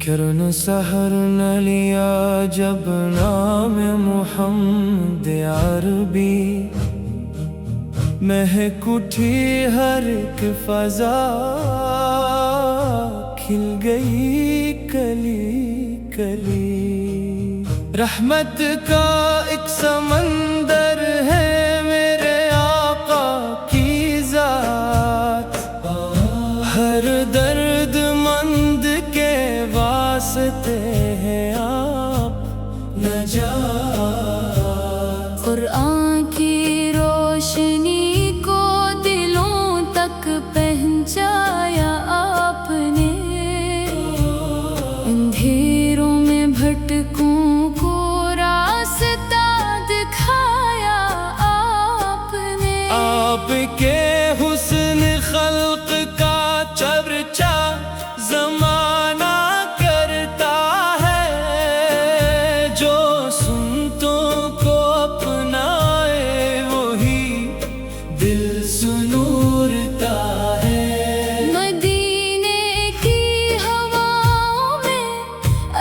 کرن سحر نہ لیا جب نام محمد عربی، مہک اٹھی ہر ایک فضا، کھل گئی کلی کلی۔ رحمت کا ایک سمندر ہے میرے آقا کی ذات، ہر درد مند کے واسطے ہیں آپ نجات۔ قرآن کی روشنی کو دلوں تک پہنچایا آپ نے، اندھیروں میں بھٹکوں کو راستہ دکھایا آپ نے۔ آپ کے حسن خلق کا چرچا زمانہ کرتا ہے، جو سنتوں کو اپنائے وہی دل سنورتا ہے۔ مدینے کی ہواؤں میں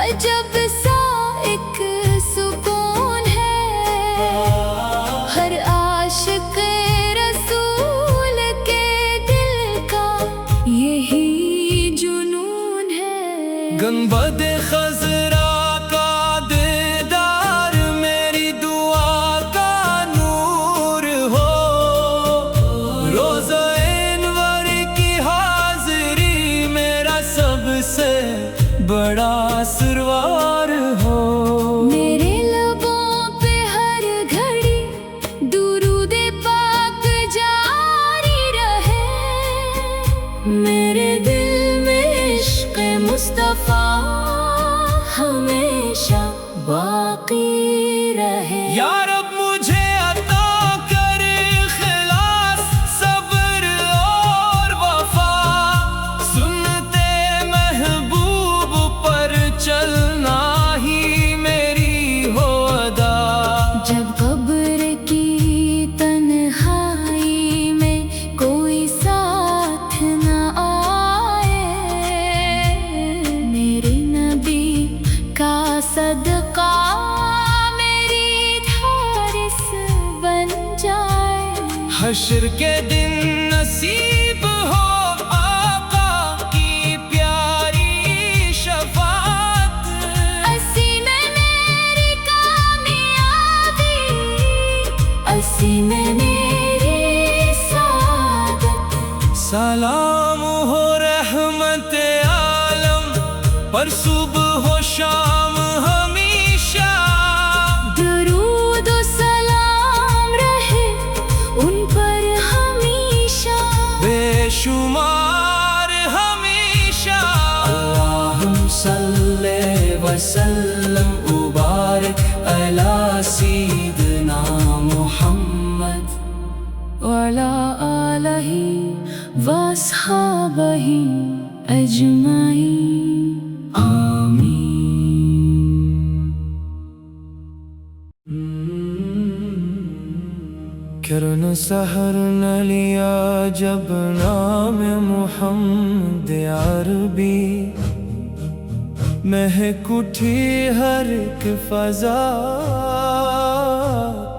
عجب سا ایک سکون ہے، ہر عاشق رسول کے دل کا یہی جنون ہے۔ گنبد خضرا کا دیدار میری دعا کا نور ہو، روزہ انور کی حاضری میرا سب سے بڑا سروار ہو۔ میرے لبوں پہ ہر گھڑی درود پاک جاری رہے، میرے دل میں عشق مصطفیٰ ہمیشہ باقی رہے۔ یا رب مجھے عطا کر اخلاص، صبر اور وفا، سنتے محبوب پر چلنا ہی میری ہو ادا۔ جب قبر کی تنہائی میں کوئی ساتھ نہ آئے، میرے نبی کا صدقہ میری دھارس بن جائے۔ حشر کے دن نصیب ہو آقا کی پیاری شفاعت، اسی میں میری کامیابی، اسی میں میری سعادت۔ سلام ہو رحمت عالم پر صبح و شام ہمیشہ، درود و سلام رہے ان پر ہمیشہ، بے شمار ہمیشہ۔ اللہم صلی وسلم وبارک علی سیدنا محمد وعلی آلہ واصحابہ اجمعین۔ آمین۔ کرن سحر نہ لیا جب نام محمد عربی، مہک اٹھی ہر ایک فضا،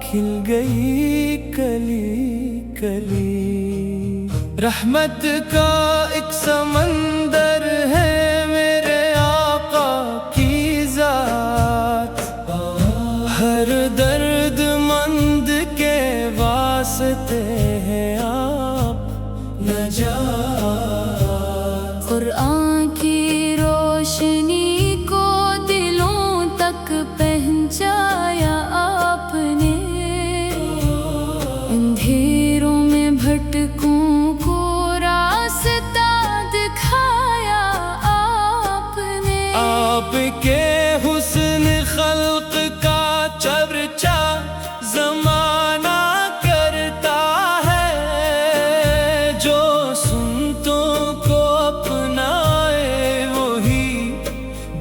کھل گئی کلی کلی۔ رحمت کا ایک سمندر ہے میرے آقا کی ذات، ہر درد مند کے واسطے ہیں آپ نجات۔ قرآن کی روشنی کو دلوں تک پہنچایا آپ نے، اندھیروں میں بھٹکوں کو راستہ دکھایا آپ نے۔ آپ کے حسن خلق کا چرچا زمانہ کرتا ہے، جو سنتوں کو اپنائے وہی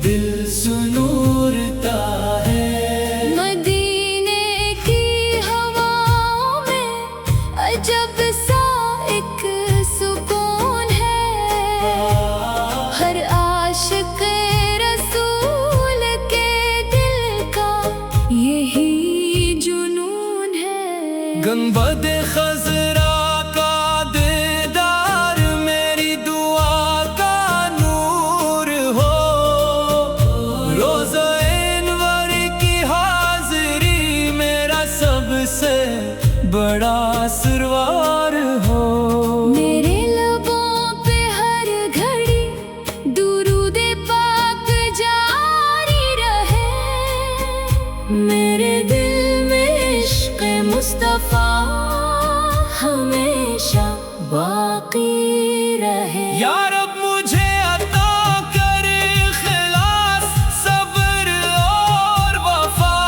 دل سنورتا ہے۔ مدینے کی ہواؤں میں عجب سا ایک سکون ہے، گنبد خضرا کا دیدار میری دعا کا نور ہو، روزہ انور کی حاضری میرا سب سے بڑا سروار ہو۔ میرے لبوں پہ ہر گھڑی درود پاک جاری رہے، میرے دل میں عشق مصطفیٰ ہمیشہ باقی رہے۔ یا رب مجھے عطا کر اخلاص، صبر اور وفا،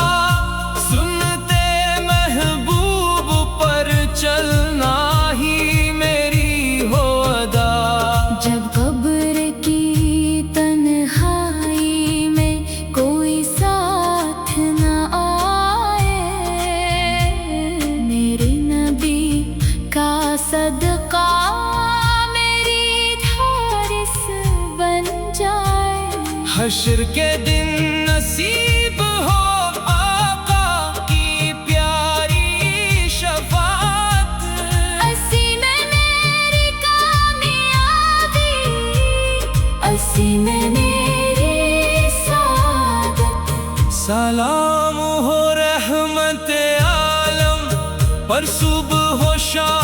سنتے محبوب پر چلنا ہی میری ہو ادا۔ جب قبر کی تنہائی میں کوئی ساتھ نہ آئے، میرے نبی کا صدقہ میری دھارس بن جائے۔ حشر کے دن نصیب ہو آقا کی پیاری شفاعت، اسی میں میری کامیابی، اسی میں میری سعادت۔ سلام ہو رحمت عالم پر، صبح ہو شام